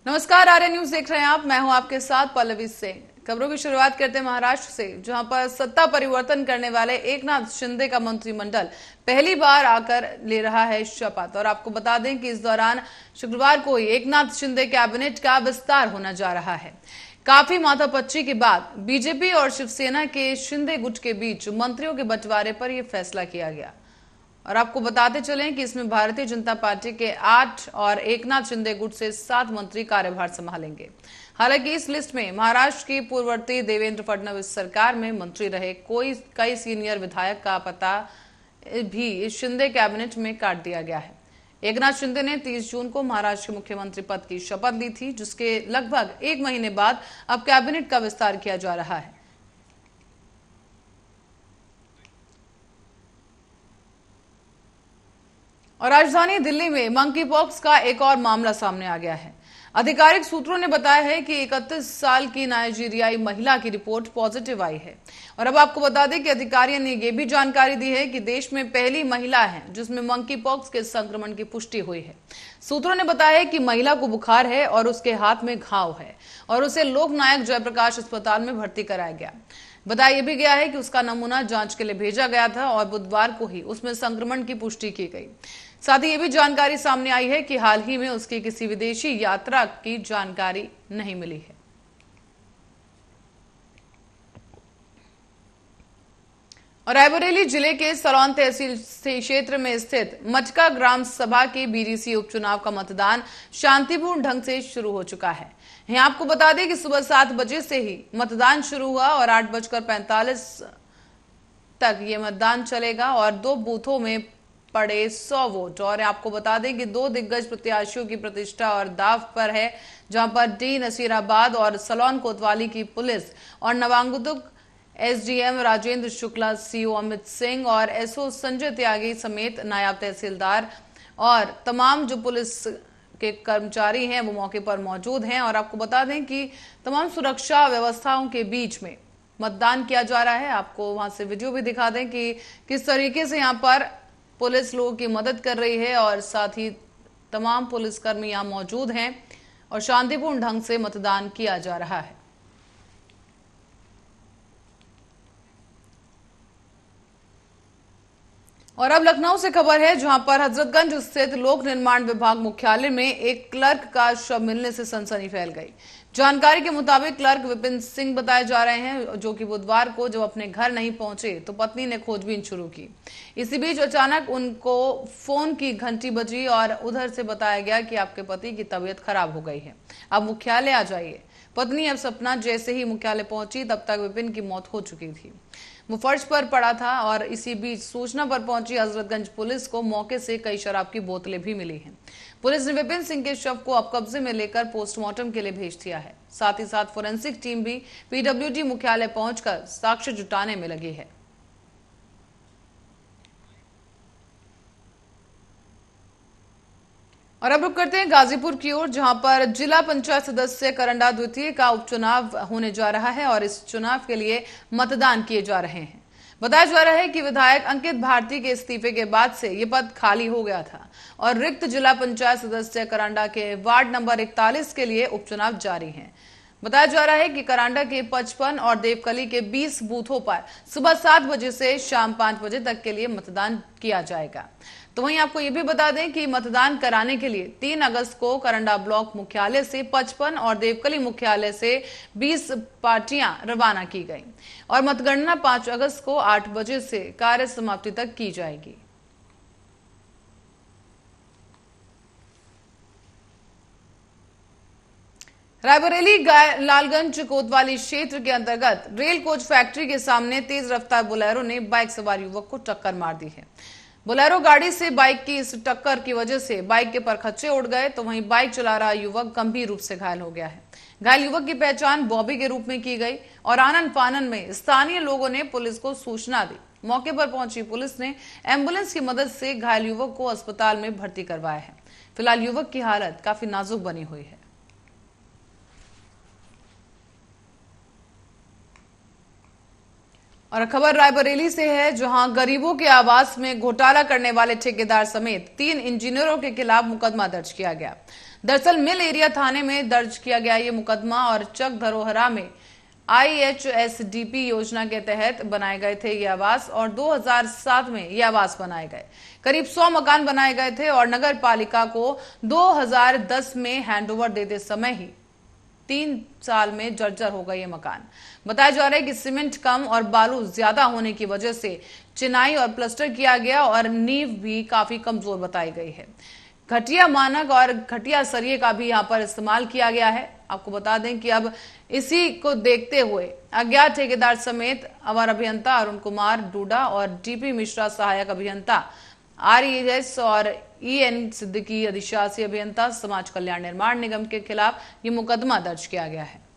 नमस्कार, आर्य न्यूज देख रहे हैं आप। मैं हूं आपके साथ पल्लवी सिंह। खबरों की शुरुआत करते हैं महाराष्ट्र से, जहां पर सत्ता परिवर्तन करने वाले एकनाथ शिंदे का मंत्रिमंडल पहली बार आकर ले रहा है शपथ। और आपको बता दें कि इस दौरान शुक्रवार को ही एकनाथ शिंदे कैबिनेट का विस्तार होने जा रहा है। काफी माथापच्ची के बाद बीजेपी और शिवसेना के शिंदे गुट के बीच मंत्रियों के बंटवारे पर यह फैसला किया गया। और आपको बताते चलें कि इसमें भारतीय जनता पार्टी के 8 और एकनाथ शिंदे गुट से 7 मंत्री कार्यभार संभालेंगे। हालांकि इस लिस्ट में महाराष्ट्र की पूर्ववर्ती देवेंद्र फडणवीस सरकार में मंत्री रहे कई सीनियर विधायक का पता भी इस शिंदे कैबिनेट में काट दिया गया है। एकनाथ शिंदे ने 30 जून को महाराष्ट्र के मुख्यमंत्री पद की शपथ ली थी, जिसके लगभग 1 महीने बाद अब कैबिनेट का विस्तार किया जा रहा है। और राजधानी दिल्ली में मंकी पॉक्स का एक और मामला सामने आ गया है। आधिकारिक सूत्रों ने बताया है कि 31 साल की नाइजीरियाई महिला की रिपोर्ट पॉजिटिव आई है। और अब आपको बता दें कि अधिकारियों ने यह भी जानकारी दी है कि देश में पहली महिला है जिसमें मंकी पॉक्स के संक्रमण की पुष्टि हुई है। सूत्रों ने बताया है कि महिला को बुखार है और उसके हाथ में घाव है और उसे लोकनायक जयप्रकाश अस्पताल में भर्ती कराया गया। बताया यह भी गया है कि उसका नमूना जांच के लिए भेजा गया था और बुधवार को ही उसमें संक्रमण की पुष्टि की गई। साथ ही यह भी जानकारी सामने आई है कि हाल ही में उसकी किसी विदेशी यात्रा की जानकारी नहीं मिली है। और रायबरेली जिले के सलौन तहसील क्षेत्र में स्थित मटका ग्राम सभा के बीडीसी उपचुनाव का मतदान शांतिपूर्ण ढंग से शुरू हो चुका है। यहाँ आपको बता दें कि सुबह 7 बजे से ही मतदान शुरू हुआ और 8:45 तक ये मतदान चलेगा और 2 बूथों में पड़े 100 वोट। और आपको बता दें कि 2 दिग्गज प्रत्याशियों की प्रतिष्ठा और दाव पर है, जहां पर डी नसीराबाद और सलौन कोतवाली की पुलिस और नवांगतुक एसडीएम राजेंद्र शुक्ला, सीओ अमित सिंह और एसओ संजय त्यागी समेत नायब तहसीलदार और तमाम जो पुलिस के कर्मचारी हैं वो मौके पर मौजूद हैं। और आपको बता दें कि तमाम सुरक्षा व्यवस्थाओं के बीच में मतदान किया जा रहा है। आपको वहां से वीडियो भी दिखा दें कि किस तरीके से यहाँ पर पुलिस लोगों की मदद कर रही है और साथ ही तमाम पुलिसकर्मी यहां मौजूद हैं और शांतिपूर्ण ढंग से मतदान किया जा रहा है। और अब लखनऊ से खबर है, जहां पर हजरतगंज स्थित लोक निर्माण विभाग मुख्यालय में एक क्लर्क का शव मिलने से सनसनी फैल गई। जानकारी के मुताबिक क्लर्क विपिन सिंह बताए जा रहे हैं, जो कि बुधवार को जब अपने घर नहीं पहुंचे तो पत्नी ने खोजबीन शुरू की। इसी बीच अचानक उनको फोन की घंटी बजी और उधर से बताया गया कि आपके पति की तबीयत खराब हो गई है, अब मुख्यालय आ जाइए। पत्नी अब सपना जैसे ही मुख्यालय पहुंची तब तक विपिन की मौत हो चुकी थी। वो फर्श पर पड़ा था और इसी बीच सूचना पर पहुंची हजरतगंज पुलिस को मौके से कई शराब की बोतलें भी मिली हैं। पुलिस ने विपिन सिंह के शव को अब कब्जे में लेकर पोस्टमार्टम के लिए भेज दिया है। साथ ही साथ फोरेंसिक टीम भी पीडब्ल्यूडी मुख्यालय पहुंचकर साक्ष्य जुटाने में लगी है। और अब रुक करते हैं गाजीपुर की ओर, जहां पर जिला पंचायत सदस्य करंडा द्वितीय का उपचुनाव होने जा रहा है और इस चुनाव के लिए मतदान किए जा रहे हैं। बताया जा रहा है कि विधायक अंकित भारती के इस्तीफे के बाद से ये पद खाली हो गया था और रिक्त जिला पंचायत सदस्य करांडा के वार्ड नंबर 41 के लिए उपचुनाव जारी है। बताया जा रहा है कि करांडा के 55 और देवकली के 20 बूथों पर सुबह 7 बजे से शाम 5 बजे तक के लिए मतदान किया जाएगा। तो वहीं आपको यह भी बता दें कि मतदान कराने के लिए 3 अगस्त को करंडा ब्लॉक मुख्यालय से 55 और देवकली मुख्यालय से 20 पार्टियां रवाना की गई और मतगणना 5 अगस्त को 8 बजे से कार्य समाप्ति तक की जाएगी। रायबरेली लालगंज कोतवाली क्षेत्र के अंतर्गत रेल कोच फैक्ट्री के सामने तेज रफ्तार बोलेरो ने बाइक सवार युवक को टक्कर मार दी है। बोलेरो गाड़ी से बाइक की इस टक्कर की वजह से बाइक के परखच्चे उड़ गए, तो वहीं बाइक चला रहा युवक गंभीर रूप से घायल हो गया है। घायल युवक की पहचान बॉबी के रूप में की गई और आनन फानन में स्थानीय लोगों ने पुलिस को सूचना दी। मौके पर पहुंची पुलिस ने एम्बुलेंस की मदद से घायल युवक को अस्पताल में भर्ती करवाया है। फिलहाल युवक की हालत काफी नाजुक बनी हुई है। और खबर रायबरेली से है, जहां गरीबों के आवास में घोटाला करने वाले ठेकेदार समेत 3 इंजीनियरों के खिलाफ मुकदमा दर्ज किया गया। दरअसल मिल एरिया थाने में दर्ज किया गया ये मुकदमा और चक धरोहरा में IHSDP योजना के तहत बनाए गए थे ये आवास और 2007 में ये आवास बनाए गए। करीब 100 मकान बनाए गए थे और नगर पालिका को 2010 में हैंडओवर देते समय ही 3 साल में जर्जर हो गए ये मकान। बताया जा रहा है कि सीमेंट कम और बालू ज्यादा होने की वजह से चिनाई और प्लास्टर किया गया और नींव भी काफी कमजोर बताई गई है। घटिया मानक और घटिया सरिये का भी यहाँ पर इस्तेमाल किया गया है। आपको बता दें कि अब इसी को देखते हुए अज्ञात ठेकेदार समेत अवर अभियंता अरुण कुमार डूडा और DP मिश्रा सहायक अभियंता RES और EN सिद्दीकी अधिशासी अभियंता समाज कल्याण निर्माण निगम के खिलाफ ये मुकदमा दर्ज किया गया है।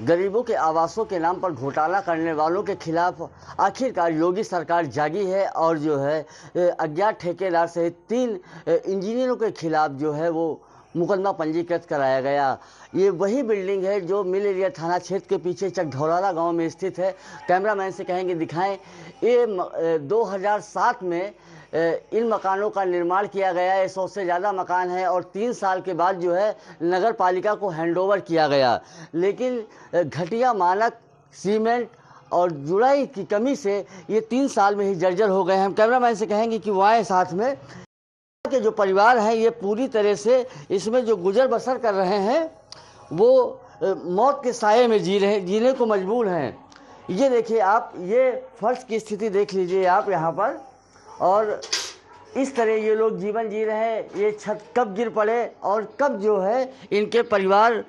गरीबों के आवासों के नाम पर घोटाला करने वालों के खिलाफ आखिरकार योगी सरकार जागी है और जो है अज्ञात ठेकेदार सहित 3 इंजीनियरों के खिलाफ जो है वो मुकदमा पंजीकृत कराया गया। ये वही बिल्डिंग है जो मिल एरिया थाना क्षेत्र के पीछे चकधौराला गांव में स्थित है। कैमरामैन से कहेंगे दिखाएं। ये 2007 में इन मकानों का निर्माण किया गया है। 100 से ज़्यादा मकान है और 3 साल के बाद जो है नगर पालिका को हैंडओवर किया गया, लेकिन घटिया मानक, सीमेंट और जुड़ाई की कमी से ये 3 साल में ही जर्जर हो गए हैं। हम कैमरामैन से कहेंगे कि वो आए साथ में। के जो परिवार हैं ये पूरी तरह से इसमें जो गुजर बसर कर रहे हैं वो मौत के साये में जीने को मजबूर हैं। ये देखिए आप, ये फर्श की स्थिति देख लीजिए आप यहाँ पर, और इस तरह ये लोग जीवन जी रहे हैं। ये छत कब गिर पड़े और कब जो है इनके परिवार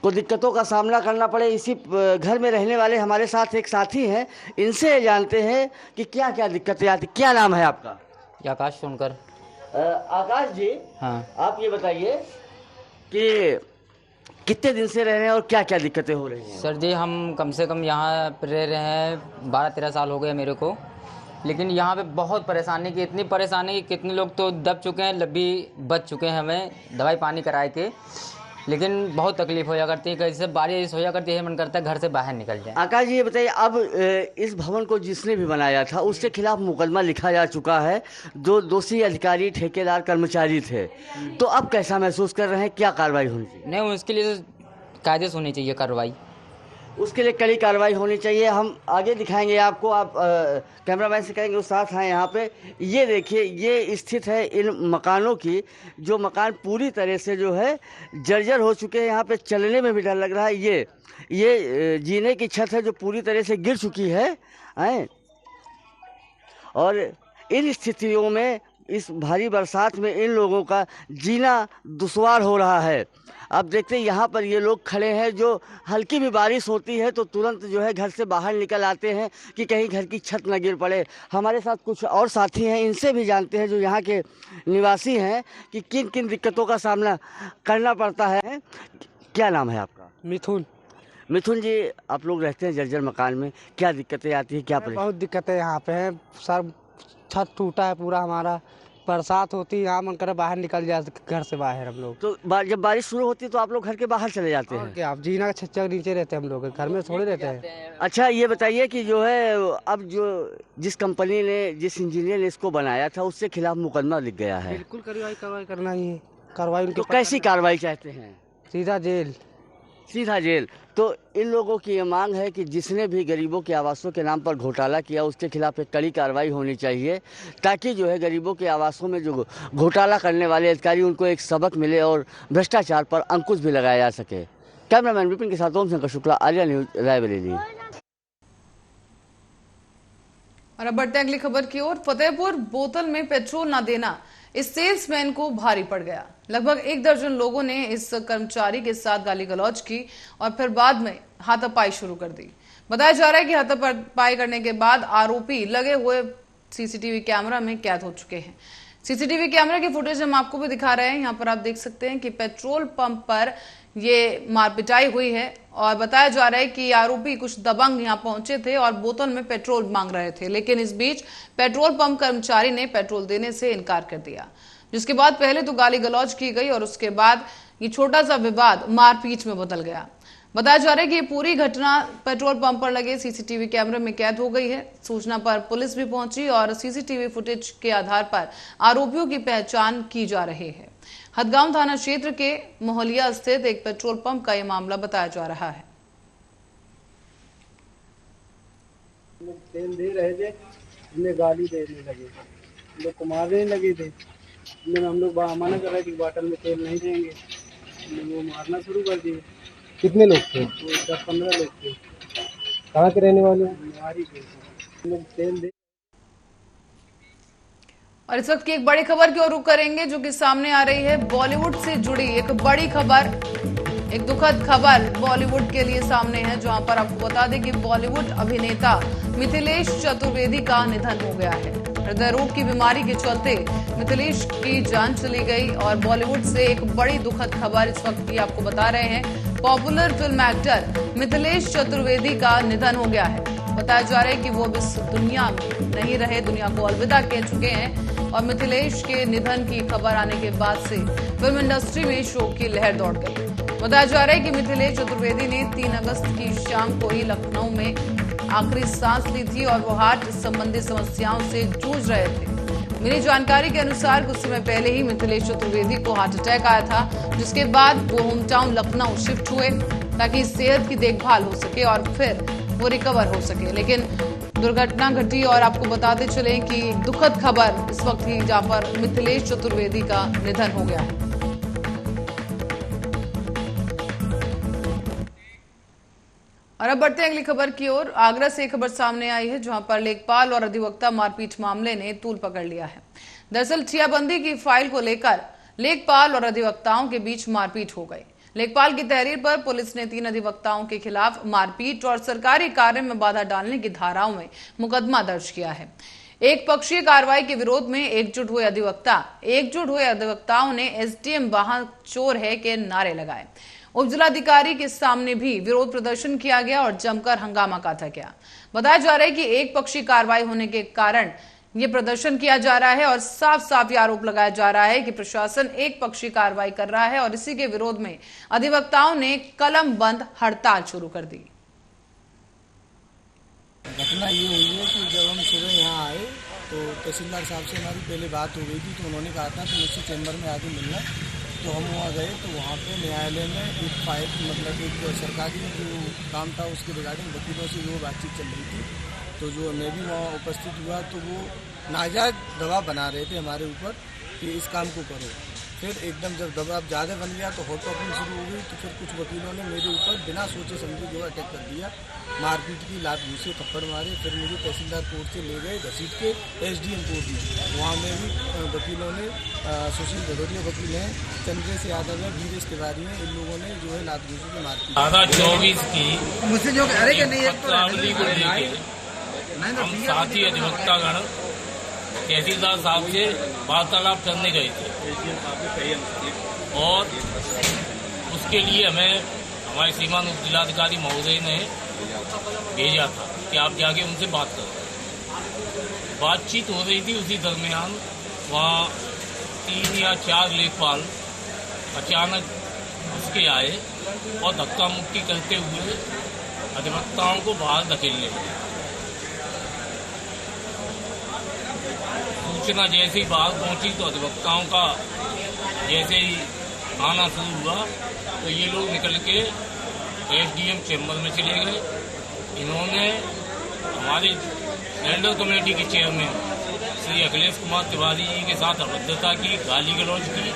को दिक्कतों का सामना करना पड़े। इसी घर में रहने वाले हमारे साथ एक साथी हैं, इनसे जानते हैं कि क्या क्या दिक्कतें आती। क्या नाम है आपका? आकाश सोनकर। आकाश जी, हाँ, आप ये बताइए कि कितने दिन से रह रहे हैं और क्या क्या दिक्कतें हो रही हैं? सर जी हम कम से कम यहाँ पर रह रहे हैं 12-13 साल हो गए मेरे को, लेकिन यहाँ पे बहुत परेशानी की, इतनी परेशानी कि कितने लोग तो दब चुके हैं, लब्बी बच चुके हैं हमें दवाई पानी कराए के, लेकिन बहुत तकलीफ होया करती है। कैसे बारिश होया करती है, मन करता है घर से बाहर निकल जाए। आकाश जी ये बताइए, अब इस भवन को जिसने भी बनाया था उसके खिलाफ मुकदमा लिखा जा चुका है, जो दोषी अधिकारी, ठेकेदार, कर्मचारी थे, तो अब कैसा महसूस कर रहे हैं? क्या कार्रवाई होनी चाहिए? नहीं, उसके लिए कायदे से होनी चाहिए कार्रवाई, उसके लिए कड़ी कार्रवाई होनी चाहिए। हम आगे दिखाएंगे आपको। आप कैमरामैन से कहेंगे उस साथ हैं यहाँ पे। ये देखिए, ये स्थित है इन मकानों की, जो मकान पूरी तरह से जो है जर्जर हो चुके हैं। यहाँ पे चलने में भी डर लग रहा है। ये जीने की छत है जो पूरी तरह से गिर चुकी है। और इन स्थितियों में, इस भारी बरसात में इन लोगों का जीना दुश्वार हो रहा है। अब देखते हैं यहाँ पर ये लोग खड़े हैं, जो हल्की भी बारिश होती है तो तुरंत जो है घर से बाहर निकल आते हैं कि कहीं घर की छत न गिर पड़े। हमारे साथ कुछ और साथी हैं, इनसे भी जानते हैं जो यहाँ के निवासी हैं कि किन किन दिक्कतों का सामना करना पड़ता है। क्या नाम है आपका? मिथुन। मिथुन जी, आप लोग रहते हैं जर्जर मकान में, क्या दिक्कतें आती है? क्या बहुत दिक्कतें यहाँ पे हैं सर। छत टूटा है पूरा हमारा, बरसात होती है यहाँ मन करे बाहर निकल जाए घर से बाहर हम लोग। तो जब बारिश शुरू होती है तो आप लोग घर के बाहर चले जाते हैं? क्या आप जीना के छत नीचे रहते हैं हम लोग, घर में थोड़े रहते हैं। अच्छा ये बताइए कि जो है अब जो जिस कंपनी ने, जिस इंजीनियर ने इसको बनाया था उसके खिलाफ मुकदमा लिख गया है। बिल्कुल कार्रवाई करना ही है। कार्रवाई तो कैसी कार्रवाई चाहते हैं? सीधा जेल। सीधा जेल। तो इन लोगों की ये मांग है कि जिसने भी गरीबों के आवासों के नाम पर घोटाला किया उसके खिलाफ एक कड़ी कार्रवाई होनी चाहिए, ताकि जो है गरीबों के आवासों में जो घोटाला करने वाले अधिकारी उनको एक सबक मिले और भ्रष्टाचार पर अंकुश भी लगाया जा सके। कैमरामैन विपिन के साथ ओम शंकर शुक्ला, आर्या न्यूज, रायबरेली। और अब बढ़ते हैं अगली खबर की ओर। फतेहपुर बोतल में पेट्रोल न देना इस सेल्समैन को भारी पड़ गया। लगभग 1 दर्जन लोगों ने इस कर्मचारी के साथ गाली गलौज की और फिर बाद में हाथापाई शुरू कर दी। बताया जा रहा है कि हाथापाई करने के बाद आरोपी लगे हुए सीसीटीवी कैमरा में कैद हो चुके हैं। सीसीटीवी कैमरा की फुटेज हम आपको भी दिखा रहे हैं। यहाँ पर आप देख सकते हैं कि पेट्रोल पंप पर ये मारपिटाई हुई है और बताया जा रहा है कि आरोपी कुछ दबंग यहाँ पहुंचे थे और बोतल में पेट्रोल मांग रहे थे, लेकिन इस बीच पेट्रोल पंप कर्मचारी ने पेट्रोल देने से इनकार कर दिया, जिसके बाद पहले तो गाली गलौज की गई और उसके बाद ये छोटा सा विवाद मारपीट में बदल गया। बताया जा रहा है कि ये पूरी घटना पेट्रोल पंप पर लगे सीसीटीवी कैमरे में कैद हो गई है। सूचना पर पुलिस भी पहुंची और सीसीटीवी फुटेज के आधार पर आरोपियों की पहचान की जा रही है। हदगांव थाना क्षेत्र के मोहलिया स्थित एक पेट्रोल पंप का यह मामला बताया जा रहा है। तेल दे रहे थे, हमें गाली देने लगे, लोग को मारने लगे थे। हम लोग मना कर रहे थे कि बोतल में तेल नहीं देंगे, वो मारना शुरू कर दिए। कितने लोग थे? 10-15 लोग थे। कहाँ के रहने वाले हैं? बीमारी के हम लोग तेल दे। और इस वक्त की एक बड़ी खबर की ओर रुख करेंगे जो कि सामने आ रही है। बॉलीवुड से जुड़ी एक बड़ी खबर, एक दुखद खबर बॉलीवुड के लिए सामने है, जहां पर आपको बता दें कि बॉलीवुड अभिनेता मिथिलेश चतुर्वेदी का निधन हो गया है। हृदय रोग की बीमारी के चलते मिथिलेश की जान चली गई और बॉलीवुड से एक बड़ी दुखद खबर इस वक्त की आपको बता रहे हैं। Popular film actor Mithilesh Chaturvedi का निधन हो गया है। बताया जा रहा है कि वो इस दुनिया में नहीं रहे, दुनिया को अलविदा कह चुके हैं और मिथिलेश के निधन की खबर आने के बाद से फिल्म इंडस्ट्री में शोक की लहर दौड़ गई। बताया जा रहा है कि मिथिलेश चतुर्वेदी ने 3 अगस्त की शाम को ही लखनऊ में आखिरी सांस ली थी और वो हार्ट संबंधी समस्याओं से जूझ रहे थे। मिली जानकारी के अनुसार कुछ समय पहले ही मिथिलेश चतुर्वेदी को हार्ट अटैक आया था, जिसके बाद वो होम टाउन लखनऊ शिफ्ट हुए ताकि सेहत की देखभाल हो सके और फिर वो रिकवर हो सके। लेकिन दुर्घटना घटी और आपको बताते चले कि दुखद खबर इस वक्त ही जहां पर मिथिलेश चतुर्वेदी का निधन हो गया है। और अब बढ़ते हैं अगली खबर की ओर। आगरा से एक खबर सामने आई है जहां पर लेखपाल और अधिवक्ता मारपीट मामले ने तूल पकड़ लिया है। दरअसल ठियाबंदी की फाइल को लेकर लेखपाल और अधिवक्ताओं के बीच मारपीट हो गई। लेखपाल की तहरीर पर पुलिस ने 3 अधिवक्ताओं के खिलाफ मारपीट और सरकारी कार्य में बाधा डालने की धाराओं में मुकदमा दर्ज किया है। एक पक्षीय कार्रवाई के विरोध में एकजुट हुए अधिवक्ताओं ने एसडीएम वहां चोर है के नारे लगाए। उप जिलाधिकारी के सामने भी विरोध प्रदर्शन किया गया और जमकर हंगामा काटा गया। बताया जा रहा है कि एक पक्षी कार्रवाई होने के कारण ये प्रदर्शन किया जा रहा है और साफ साफ ये आरोप लगाया जा रहा है कि प्रशासन एक पक्षी कार्रवाई कर रहा है और इसी के विरोध में अधिवक्ताओं ने कलम बंद हड़ताल शुरू कर दी। घटना ये हुई है कि जब हम सुबह यहाँ आए तो तहसीलदार साहब से हमारी पहले बात हो गई थी, तो उन्होंने कहा था कि मुझसे चैम्बर में आके मिलना। तो हम वहाँ गए तो वहाँ पे न्यायालय में एक फाइल मतलब एक सरकारी जो काम था उसके रिगार्डिंग वकीलों से वो बातचीत चल रही थी। तो जो मैं भी वहाँ उपस्थित हुआ तो वो नाजायज़ दबाव बना रहे थे हमारे ऊपर कि इस काम को करो। फिर एकदम जब दबाव ज़्यादा बन गया तो हॉट टॉकिंग शुरू हो गई। तो फिर कुछ वकीलों ने मेरे ऊपर बिना सोचे समझे जो अटैक कर दिया, मारपीट की, लात घूसे, थप्पड़ मारे। फिर मुझे तहसीलदार कोर्ट से ले गए घसीट के एसडीएम कोर्ट दी। वहाँ में भी वकीलों ने सुशील भदौरिया वकील हैं, चंद्रेश यादव है, वीरेश तिवारी हैं, इन लोगों ने जो है लात घूसे की मारपीट 24 की मुझसे जो पत्रावली को लेके हम साथी अधिवक्तागण तहसीलदार साहब से वार्तालाप करने गए थे और उसके लिए हमें हमारे श्रीमान उप जिलाधिकारी महोदय ने भेजा था कि आप जाके उनसे बात करो। बातचीत हो रही थी, उसी दरमियान वहाँ 3 या 4 लेखपाल अचानक उसके आए और धक्का मुक्की करते हुए अधिवक्ताओं को बाहर धकेलने लगे। सूचना जैसे ही बाहर पहुंची तो अधिवक्ताओं का जैसे ही आना शुरू हुआ तो ये लोग निकल के एसडीएम चैम्बर में चले गए। इन्होंने हमारे एल्डर कमेटी के चेयरमैन श्री अखिलेश कुमार तिवारी जी के साथ अभद्रता की, गाली गलौज की,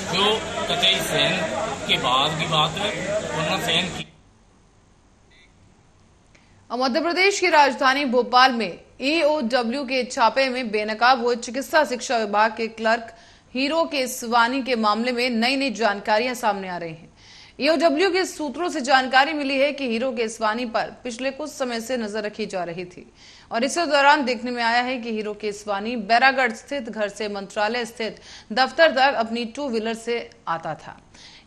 जो कतई सहन के बाहर की बात है, वरना सहन की। मध्य प्रदेश की राजधानी भोपाल में ईओडब्ल्यू के छापे में बेनकाब हुए चिकित्सा शिक्षा विभाग के क्लर्क हीरो केसवानी के मामले में नई जानकारियां सामने आ रही हैं। ईओडब्ल्यू के सूत्रों से जानकारी मिली है कि हीरो केसवानी पर पिछले कुछ समय से नजर रखी जा रही थी और इसी दौरान देखने में आया है कि हीरो केसवानी बैरागढ़ स्थित घर से मंत्रालय स्थित दफ्तर तक अपनी 2 व्हीलर से आता था।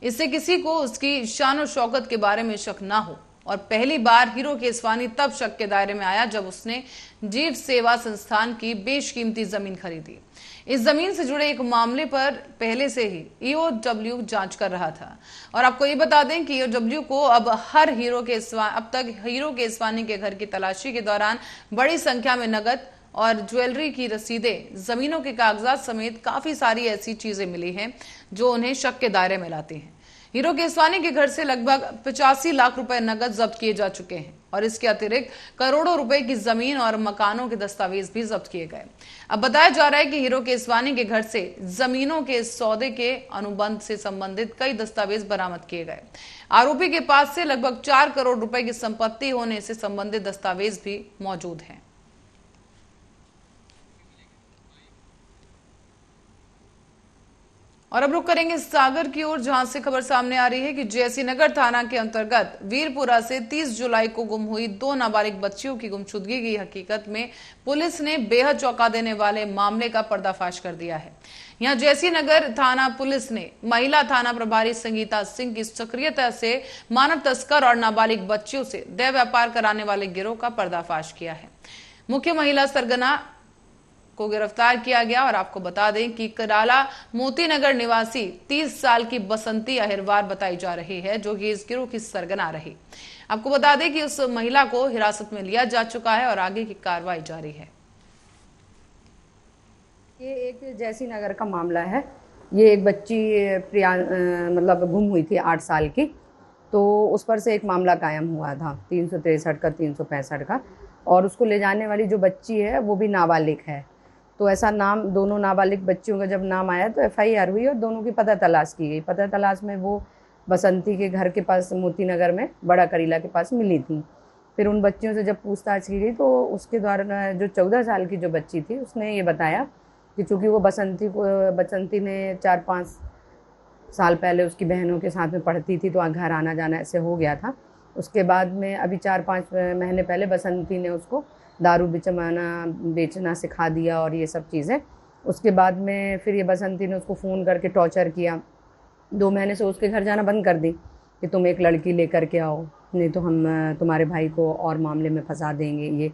इससे किसी को उसकी शान शौकत के बारे में शक न हो और पहली बार हीरो केसवानी तब शक के दायरे में आया जब उसने जीव सेवा संस्थान की बेशकीमती जमीन खरीदी। इस जमीन से जुड़े एक मामले पर पहले से ही ईओडब्ल्यू जांच कर रहा था। और आपको ये बता दें कि ईओडब्ल्यू को अब तक हीरो केसवानी के घर की तलाशी के दौरान बड़ी संख्या में नकद और ज्वेलरी की रसीदें, जमीनों के कागजात समेत काफी सारी ऐसी चीजें मिली हैं जो उन्हें शक के दायरे में लाती हैं। हीरो केसवानी के घर से लगभग 85 लाख रुपए नकद जब्त किए जा चुके हैं और इसके अतिरिक्त करोड़ों रुपए की जमीन और मकानों के दस्तावेज भी जब्त किए गए। अब बताया जा रहा है कि हीरो केसवानी के घर से जमीनों के सौदे के अनुबंध से संबंधित कई दस्तावेज बरामद किए गए। आरोपी के पास से लगभग 4 करोड़ रुपए की संपत्ति होने से संबंधित दस्तावेज भी मौजूद हैं। और अब रुक करेंगे सागर की ओर, जहां से खबर सामने आ रही है कि जयसी नगर थाना के अंतर्गत वीरपुरा से 30 जुलाई को गुम हुई 2 नाबालिग बच्चियों की गुमशुदगी की हकीकत में पुलिस ने बेहद चौंका देने वाले मामले का पर्दाफाश कर दिया है। यहां जयसी नगर थाना पुलिस ने महिला थाना प्रभारी संगीता सिंह की सक्रियता से मानव तस्कर और नाबालिग बच्चियों से देह व्यापार कराने वाले गिरोह का पर्दाफाश किया है। मुख्य महिला सरगना को गिरफ्तार किया गया। और आपको बता दें कि कराला मोती नगर निवासी 30 साल की बसंती अहिरवार बताई जा रही है, जो कि इस गिरोह की सरगना रही। आपको बता दें कि उस महिला को हिरासत में लिया जा चुका है और आगे की कार्रवाई जारी है। ये एक जयसी नगर का मामला है। ये एक बच्ची मतलब गुम हुई थी 8 साल की, तो उस पर से एक मामला कायम हुआ था 363 का 365 का, और उसको ले जाने वाली जो बच्ची है वो भी नाबालिग है। तो ऐसा नाम, दोनों नाबालिग बच्चियों का जब नाम आया तो FIR हुई और दोनों की पता तलाश की गई। पता तलाश में वो बसंती के घर के पास मोती नगर में बड़ा करीला के पास मिली थी। फिर उन बच्चियों से जब पूछताछ की गई तो उसके द्वारा जो 14 साल की जो बच्ची थी उसने ये बताया कि चूँकि वो बसंती ने 4-5 साल पहले उसकी बहनों के साथ में पढ़ती थी, तो घर आना जाना ऐसे हो गया था। उसके बाद में अभी 4-5 महीने पहले बसंती ने उसको दारू बेचना सिखा दिया और ये सब चीज़ें। उसके बाद में फिर ये बसंती ने उसको फ़ोन करके टॉर्चर किया। 2 महीने से उसके घर जाना बंद कर दी कि तुम एक लड़की लेकर के आओ, नहीं तो हम तुम्हारे भाई को और मामले में फंसा देंगे। ये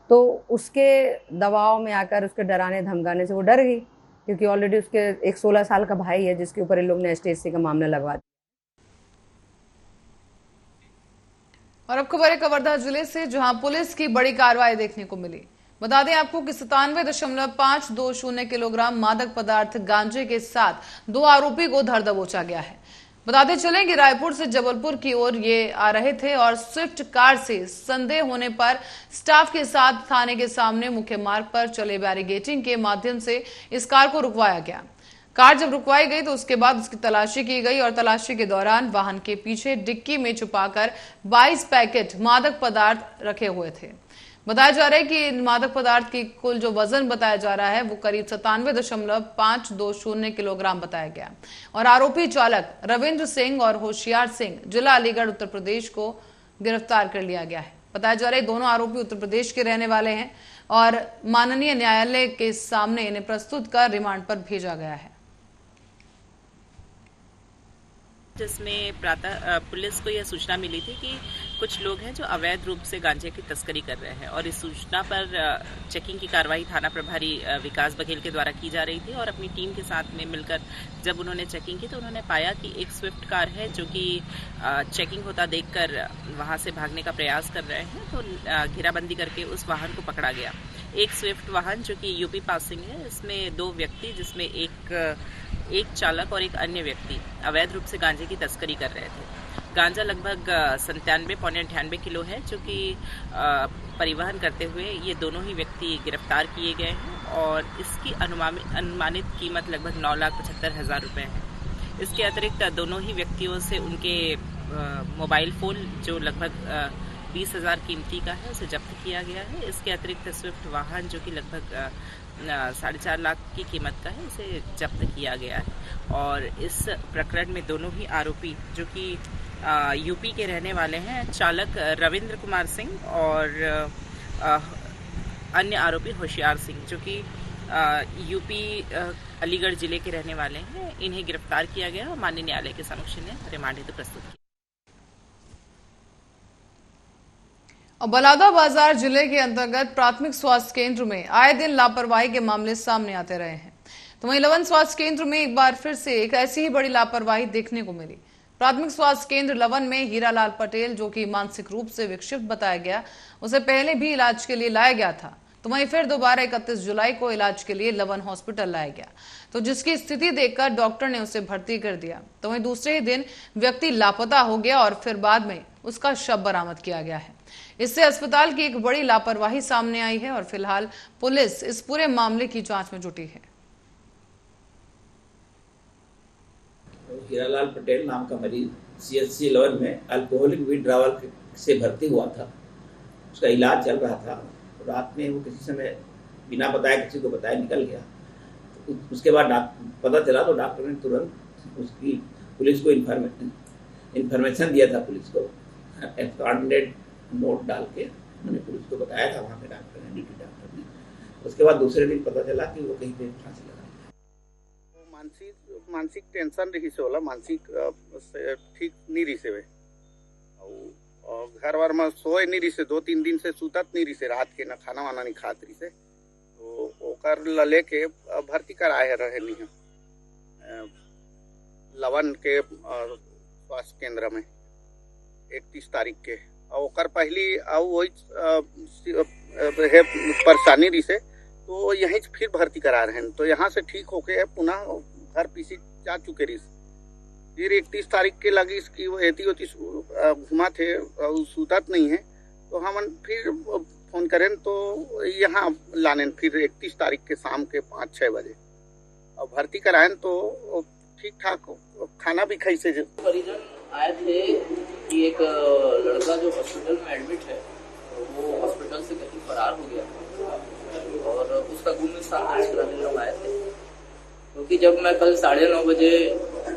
तो उसके दबाव में आकर, उसके डराने धमकाने से वो डर गई, क्योंकि ऑलरेडी उसके एक 16 साल का भाई है जिसके ऊपर इन लोग ने STC का मामला लगवा दिया। और अब खबर है कवर्धा जिले से, जहां पुलिस की बड़ी कार्रवाई देखने को मिली। बता दें आपको कि 97.520 किलोग्राम मादक पदार्थ गांजे के साथ 2 आरोपी को धर दबोचा गया है। बताते चलें कि रायपुर से जबलपुर की ओर ये आ रहे थे और स्विफ्ट कार से संदेह होने पर स्टाफ के साथ थाने के सामने मुख्य मार्ग पर चले बैरिगेटिंग के माध्यम से इस कार को रुकवाया गया। कार जब रुकवाई गई तो उसके बाद उसकी तलाशी की गई और तलाशी के दौरान वाहन के पीछे डिक्की में छुपाकर 22 पैकेट मादक पदार्थ रखे हुए थे। बताया जा रहा है कि इन मादक पदार्थ की कुल जो वजन बताया जा रहा है वो करीब 97.520 किलोग्राम बताया गया। और आरोपी चालक रविंद्र सिंह और होशियार सिंह जिला अलीगढ़ उत्तर प्रदेश को गिरफ्तार कर लिया गया है। बताया जा रहा है दोनों आरोपी उत्तर प्रदेश के रहने वाले हैं और माननीय न्यायालय के सामने इन्हें प्रस्तुत कर रिमांड पर भेजा गया है। जिसमें प्रातः पुलिस को यह सूचना मिली थी कि कुछ लोग हैं जो अवैध रूप से गांजे की तस्करी कर रहे हैं, और इस सूचना पर चेकिंग की कार्रवाई थाना प्रभारी विकास बघेल के द्वारा की जा रही थी। और अपनी टीम के साथ में मिलकर जब उन्होंने चेकिंग की तो उन्होंने पाया कि एक स्विफ्ट कार है जो कि चेकिंग होता देखकर वहां से भागने का प्रयास कर रहे हैं, तो घेराबंदी करके उस वाहन को पकड़ा गया। एक स्विफ्ट वाहन जो कि यूपी पासिंग है, इसमें 2 व्यक्ति, जिसमें एक चालक और एक अन्य व्यक्ति अवैध रूप से गांजे की तस्करी कर रहे थे। गांजा लगभग 97.98 किलो है, जो कि परिवहन करते हुए ये दोनों ही व्यक्ति गिरफ्तार किए गए हैं और इसकी अनुमानित कीमत लगभग 9,75,000 रुपये है। इसके अतिरिक्त दोनों ही व्यक्तियों से उनके मोबाइल फ़ोन जो लगभग 20,000 कीमती का है उसे जब्त किया गया है। इसके अतिरिक्त स्विफ्ट वाहन जो कि लगभग 4.5 लाख की कीमत का है उसे जब्त किया गया है। और इस प्रकरण में दोनों ही आरोपी जो कि यूपी के रहने वाले हैं, चालक रविंद्र कुमार सिंह और अन्य आरोपी होशियार सिंह जो कि यूपी अलीगढ़ जिले के रहने वाले हैं, इन्हें गिरफ्तार किया गया और माननीय न्यायालय के समक्ष इन्हें रिमांड हेतु प्रस्तुत किया। और बलौदाबाजार जिले के अंतर्गत प्राथमिक स्वास्थ्य केंद्र में आए दिन लापरवाही के मामले सामने आते रहे हैं। तो वहीं लवन स्वास्थ्य केंद्र में एक बार फिर से एक ऐसी ही बड़ी लापरवाही देखने को मिली। प्राथमिक स्वास्थ्य केंद्र लवन में हीरालाल पटेल, जो कि मानसिक रूप से विक्षिप्त बताया गया, उसे पहले भी इलाज के लिए लाया गया था, तो वहीं फिर दोबारा 31 जुलाई को इलाज के लिए लवन हॉस्पिटल लाया गया, तो जिसकी स्थिति देखकर डॉक्टर ने उसे भर्ती कर दिया। तो वहीं दूसरे ही दिन व्यक्ति लापता हो गया और फिर बाद में उसका शव बरामद किया गया है। इससे अस्पताल की एक बड़ी लापरवाही सामने आई है और फिलहाल पुलिस इस पूरे मामले की जांच में जुटी है। हीरालाल पटेल नाम का मरीज CHC लवन में अल्कोहलिक विथड्रॉवल से भर्ती हुआ था। उसका इलाज चल रहा था। रात में वो किसी समय बिना बताए किसी को बताया निकल गया। तो उसके बाद पता चला तो डॉक्टर ने तुरंत उसकी पुलिस को इन्फॉर्मेशन दिया था। पुलिस को एक्सपांडेड नोट डाल के उन्होंने पुलिस को बताया था वहाँ पे डॉक्टर ने, ड्यूटी डॉक्टर ने। उसके बाद दूसरे दिन पता चला कि वो कहीं पे फांसी लगा। मानसिक टेंशन रही से होला, मानसिक ठीक नहीं रही से वे और घर वार में सोए नहीं रही से, 2-3 दिन से सुतत नहीं रही से, रात के ना खाना वाना नहीं खात रही से। तो ओकर लेके भर्ती कराए रहे नहीं है लवन के स्वास्थ्य केंद्र में 31 तारीख के। और ओकर पहली वही परेशानी रही से, तो यहीं फिर भर्ती करा रहे हैं। तो यहाँ से ठीक होके पुनः घर पीसी जा चुके रही। फिर 31 तारीख के लगी इसकी वो एती घुमा थे, सूतत नहीं है। तो हम फिर फोन करें तो यहाँ लाने फिर 31 तारीख के शाम के 5-6 बजे और भर्ती कराएं तो ठीक ठाक खाना भी खाई से। परिजन आए थे कि एक लड़का जो हॉस्पिटल में एडमिट है वो हॉस्पिटल से कहीं फरार हो गया और उसका गुम स्थान दर्ज कराने लोग आए थे। क्योंकि जब मैं कल 9:30 बजे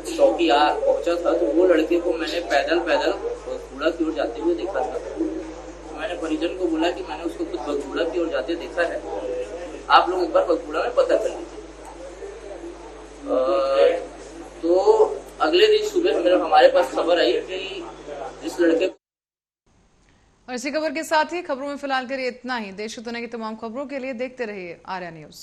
चौकी पहुंचा था तो वो लड़के को मैंने पैदल बगुड़ा की ओर जाते हुए देखा था। तो मैंने परिजन को बोला कि मैंने उसको खुद बगुड़ा की ओर जाते देखा है, आप लोग एक बार बगुड़ा में पता कर लीजिए। तो अगले दिन सुबह हमारे पास खबर आई कि इस लड़के। और इसी खबर के साथ ही खबरों में फिलहाल के लिए इतना ही। देश दुनिया की तमाम खबरों के लिए देखते रहिए आर्या न्यूज।